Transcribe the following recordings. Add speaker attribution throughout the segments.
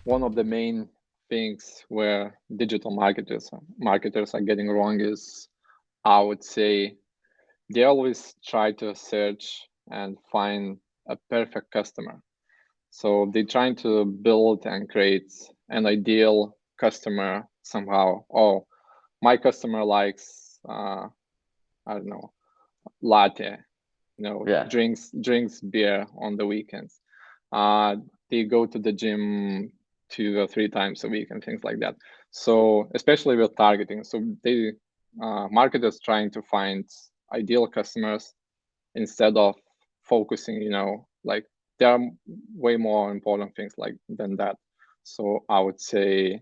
Speaker 1: one of the main things where digital marketers are getting wrong is, I would say, they always try to search and find a perfect customer. So they're trying to build and create an ideal customer somehow. Oh, my customer likes, I don't know, latte,
Speaker 2: Yeah.
Speaker 1: drinks beer on the weekends. Uh, they go to the gym 2 or 3 times a week and things like that. So especially with targeting, so they marketers trying to find ideal customers instead of focusing, like there are way more important things like than that. So I would say,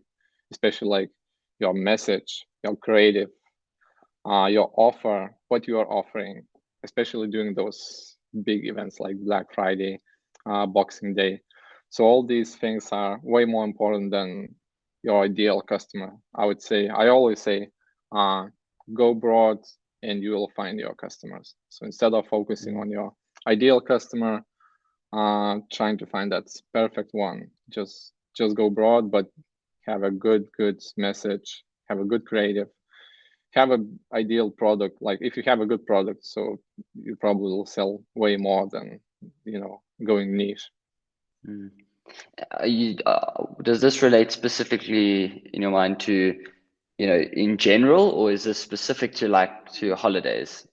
Speaker 1: especially like your message, your creative, your offer, what you are offering, especially during those big events like Black Friday, Boxing Day. So all these things are way more important than your ideal customer. I would say, I always say, uh, go broad and you will find your customers. So instead of focusing on your ideal customer, trying to find that perfect one, just go broad, but have a good message, have a good creative, have an ideal product. Like if you have a good product, so you probably will sell way more than going niche.
Speaker 2: Mm. Does this relate specifically in your mind to, in general, or is this specific to to holidays?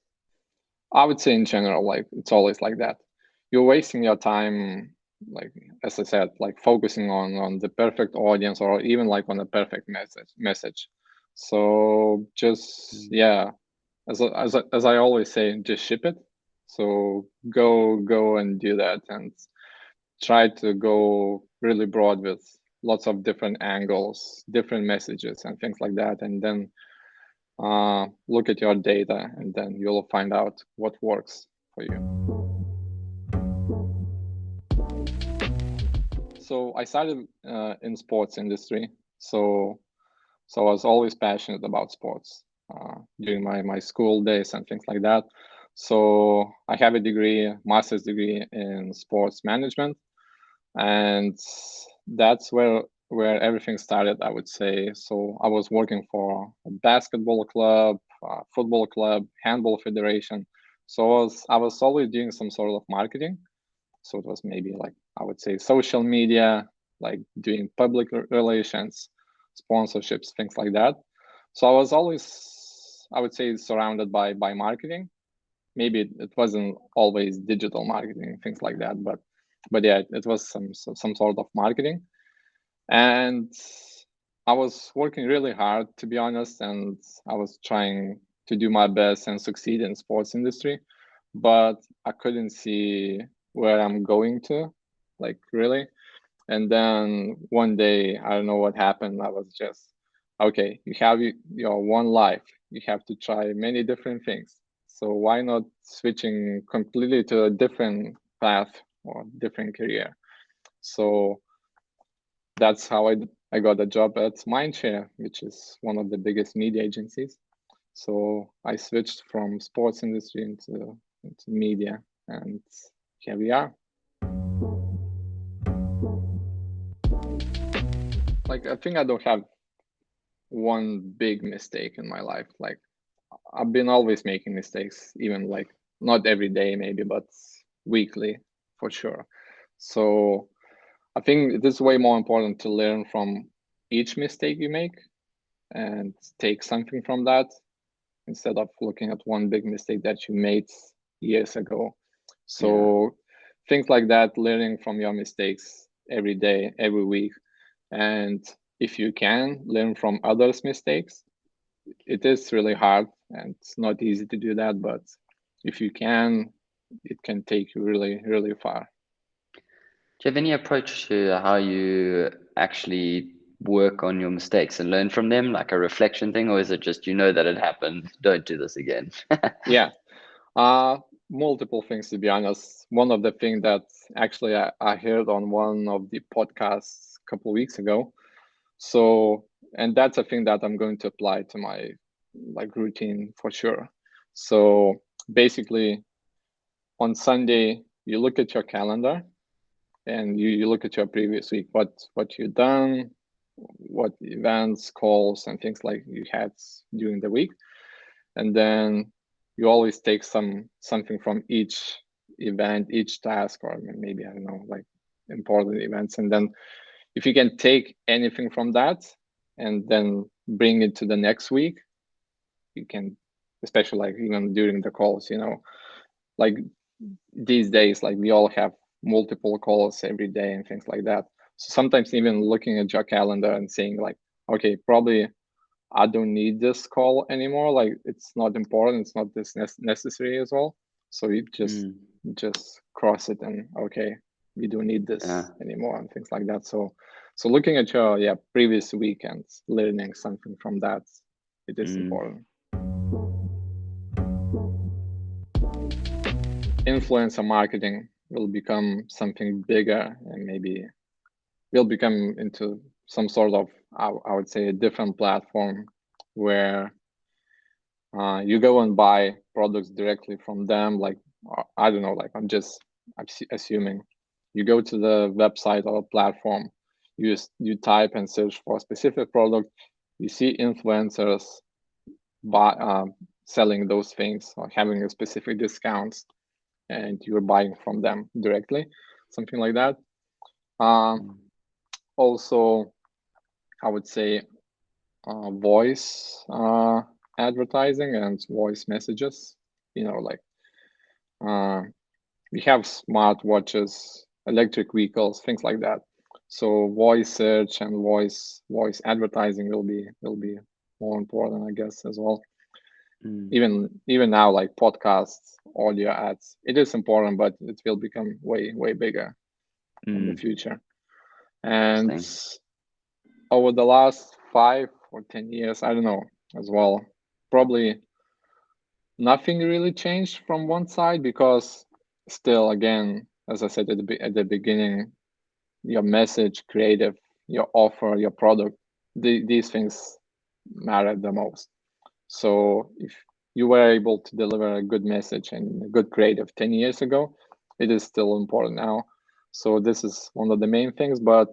Speaker 1: I would say in general, like it's always like that. You're wasting your time, like as I said, like focusing on the perfect audience or even like on a perfect message. So just
Speaker 2: Mm.
Speaker 1: yeah, as I always say, just ship it. So go and do that and try to go really broad with lots of different angles, different messages, and things like that. And then look at your data, and then you'll find out what works for you. So I started in sports industry. So I was always passionate about sports during my school days and things like that. So I have a degree, master's degree in sports management, and that's where everything started, I would say. So I was working for a basketball club, football club, handball federation. So I was always doing some sort of marketing. So it was maybe like, I would say, social media, like doing public relations, sponsorships, things like that. So I was always, I would say, surrounded by marketing. Maybe it wasn't always digital marketing, things like that, but yeah, it was some sort of marketing. And I was working really hard, to be honest, and I was trying to do my best and succeed in sports industry, but I couldn't see where I'm going to, like really. And then one day, I don't know what happened. I was just, okay, you have your one life. You have to try many different things. So why not switching completely to a different path or different career? So that's how I got a job at Mindshare, which is one of the biggest media agencies. So I switched from sports industry into media, and here we are. Like I think I don't have one big mistake in my life. Like I've been always making mistakes, even like not every day maybe, but weekly for sure. So I think it is way more important to learn from each mistake you make and take something from that instead of looking at one big mistake that you made years ago.
Speaker 2: Yeah.
Speaker 1: So things like that, learning from your mistakes every day, every week. And if you can learn from others' mistakes, it is really hard and it's not easy to do that. But if you can, it can take you really, really far.
Speaker 2: Do you have any approach to how you actually work on your mistakes and learn from them, like a reflection thing, or is it just that it happened, don't do this again?
Speaker 1: Yeah. Uh, Multiple things to be honest. One of the things that actually I heard on one of the podcasts a couple of weeks ago. So, and that's a thing that I'm going to apply to my like routine for sure. So basically on Sunday, you look at your calendar and you look at your previous week, what you've done, what events, calls, and things like you had during the week, and then you always take something from each event, each task, or maybe, I don't know, like important events, and then if you can take anything from that and then bring it to the next week, you can, especially like even during the calls, like these days, like we all have multiple calls every day and things like that. So sometimes even looking at your calendar and saying like, okay, probably I don't need this call anymore. Like it's not important. It's not this necessary as well. So you just cross it and okay, we don't need this anymore and things like that. So looking at your previous weekends, learning something from that, it is important. Influencer marketing will become something bigger and maybe will become into some sort of, I would say, a different platform where you go and buy products directly from them. Like, I don't know, like I'm assuming you go to the website or platform, you type and search for a specific product, you see influencers selling those things or having a specific discounts, and you're buying from them directly, something like that. Also, I would say voice advertising and voice messages. Like we have smart watches, electric vehicles, things like that. So voice search and voice advertising will be more important, I guess, as well. Even now, like podcasts, audio ads, it is important, but it will become way bigger in the future. And over the last 5 or 10 years, I don't know as well, probably nothing really changed from one side, because still, again, as I said at the beginning, your message, creative, your offer, your product, these things matter the most. So if you were able to deliver a good message and a good creative 10 years ago, it is still important now. So this is one of the main things. But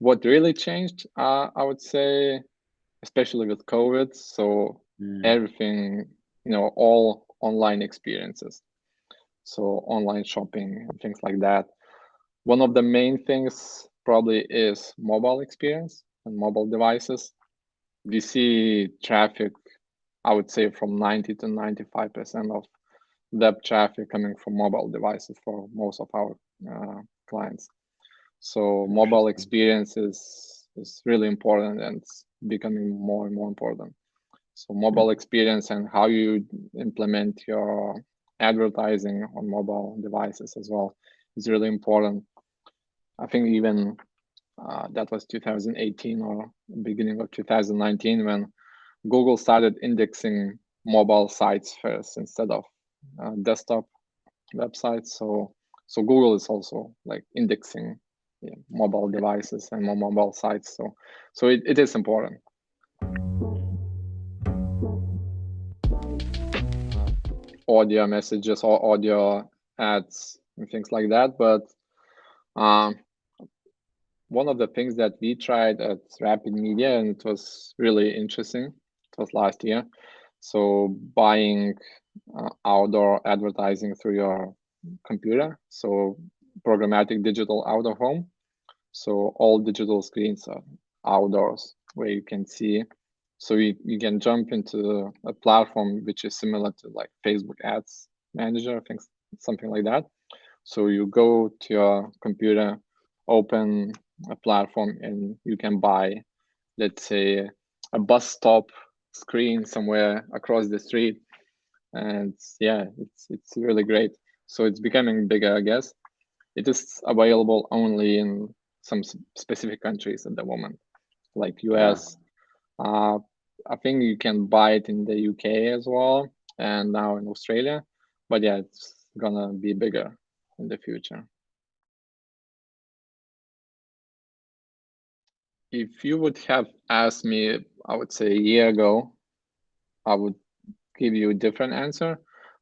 Speaker 1: what really changed, I would say, especially with COVID, so everything, all online experiences, so online shopping and things like that. One of the main things probably is mobile experience and mobile devices. We see traffic, I would say, from 90 to 95% of web traffic coming from mobile devices for most of our clients. So mobile experience is really important, and it's becoming more and more important. So mobile experience and how you implement your advertising on mobile devices as well is really important. I think even that was 2018 or beginning of 2019 when Google started indexing mobile sites first instead of desktop websites. So Google is also like indexing mobile devices and mobile sites. So it is important. Audio messages or audio ads and things like that. But one of the things that we tried at Rapid Media, and it was really interesting, it was last year. So buying outdoor advertising through your computer. So programmatic digital out of home. So all digital screens are outdoors where you can see. So you can jump into a platform which is similar to like Facebook Ads Manager, things, something like that. So you go to your computer, open a platform, and you can buy, let's say, a bus stop screen somewhere across the street. And yeah, it's really great. So it's becoming bigger, I guess. It is available only in some specific countries at the moment, like US. I think you can buy it in the UK as well, and now in Australia. But yeah, it's gonna be bigger in the future. If you would have asked me, I would say a year ago, I would give you a different answer.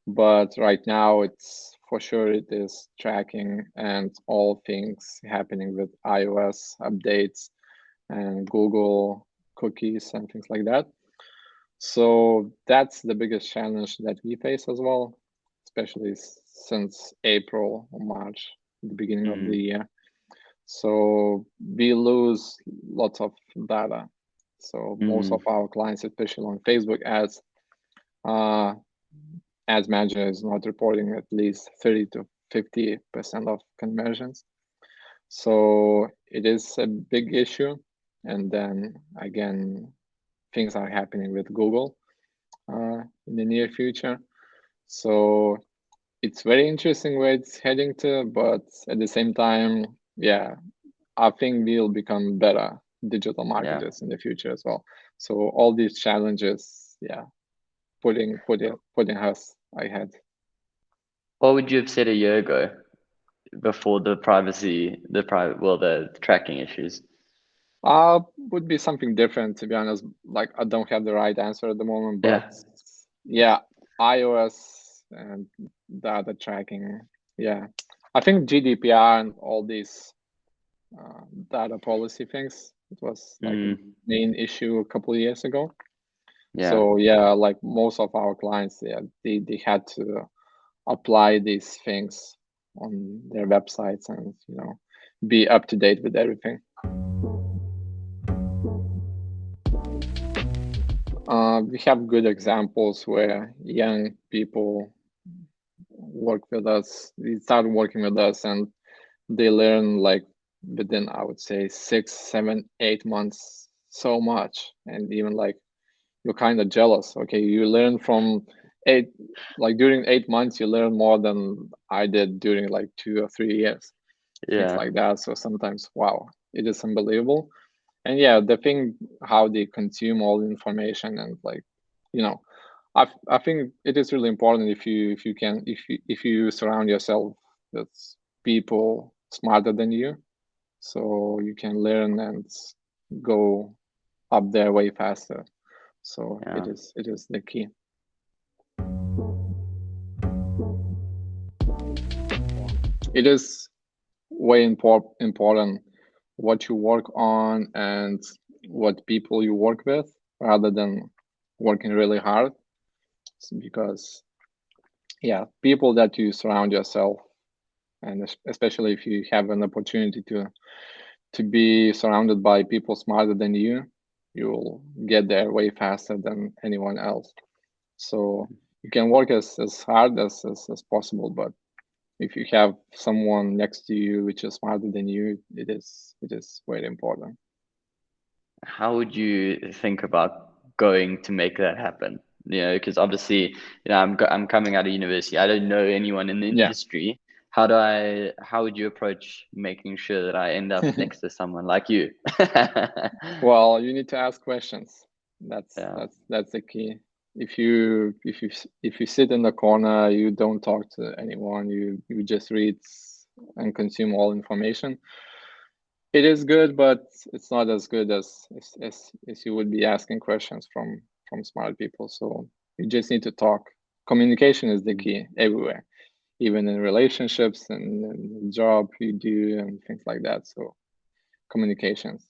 Speaker 1: But right now, it's for sure it is tracking and all things happening with iOS updates and Google cookies and things like that. So that's the biggest challenge that we face as well, especially since April or March, the beginning of the year. So we lose lots of data. So most of our clients, especially on Facebook ads, ads manager is not reporting at least 30 to 50% of conversions. So it is a big issue. And then again, things are happening with Google in the near future. So it's very interesting where it's heading to, but at the same time, yeah, I think we'll become better digital marketers in the future as well. So all these challenges, yeah, putting us ahead.
Speaker 2: What would you have said a year ago before the the tracking issues?
Speaker 1: Would be something different, to be honest. Like, I don't have the right answer at the moment, but yeah, iOS and data tracking. Yeah, I think GDPR and all these data policy things, it was like a main issue a couple of years ago. So yeah, like most of our clients, yeah, they had to apply these things on their websites and, you know, be up to date with everything. We have good examples where young people work with us. They start working with us and they learn like within, I would say, 6, 7, 8 months so much. And even like you're kind of jealous. Okay, you learn from during 8 months, you learn more than I did during like 2 or 3 years, things like that. So sometimes, wow, it is unbelievable. And yeah, the thing how they consume all the information and like, you know, I think it is really important if you surround yourself with people smarter than you, so you can learn and go up there way faster. So it is the key. It is way important what you work on and what people you work with, rather than working really hard. Because yeah, people that you surround yourself, and especially if you have an opportunity to be surrounded by people smarter than you, you'll get there way faster than anyone else. So you can work as hard as possible, but if you have someone next to you which is smarter than you, it is very important.
Speaker 2: How would you think about going to make that happen? You know, because obviously, you know, I'm coming out of university. I don't know anyone in the industry. How would you approach making sure that I end up next to someone like you?
Speaker 1: Well, you need to ask questions. That's the key. If you sit in the corner, you don't talk to anyone, you just read and consume all information. It is good, but it's not as good as you would be asking questions from smart people. So you just need to talk. Communication is the key everywhere, even in relationships and job you do and things like that. So communications.